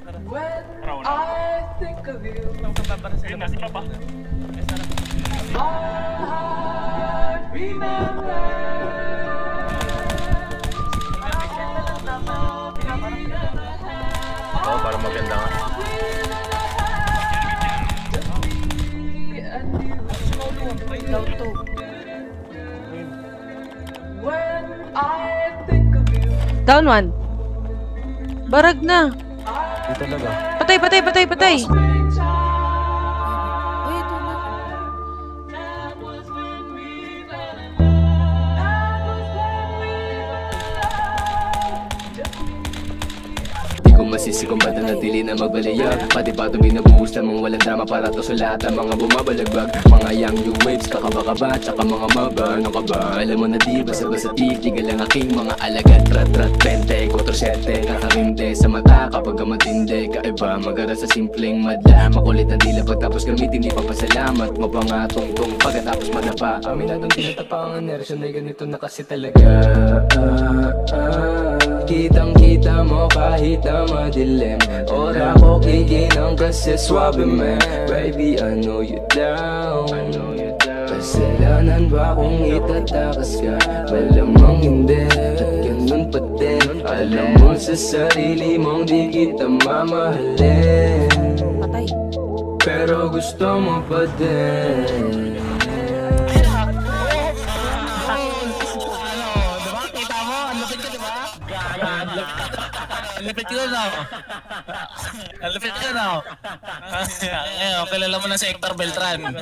When I think of you, my heart remembers. Oo, para maganda nga. When I think of you, Down one. Barag na. Dito talaga. Patay, patay, patay, patay. Masisi kung ba't natili na magbalayag. Pati pa ito binubuhos lamang walang drama para to sa lahat ng mga bumabalagbag. Mga young new waves, kakaba-kaba, tsaka mga maba. Ano ka ba? Alam mo na di, basa-basa tigal ang aking mga alagad. Rat-rat, 20, 4-7, kakarinde sa mata kapag matindi. Kaiba, magara sa simpleng madla. Makulit ang dila pagtapos gamitin, di pa pasalamat. Mapangatong-tong pagkatapos madapa. Aminadong tinatapa ang inerasyon ay ganito na kasi talaga. Kitang-kita mo kahit na madilim. Ora ko kikinang kasi swabe man. Baby, I know you down. Kasalanan ba kung itatakas ka? Malamang hindi, at ganun pa din. Alam mo sa sarili mong di kita mamahalin, pero gusto mo pa din. Lipit ko na. Lipit ko na. Ngayon, kilala mo na si Hector Beltran.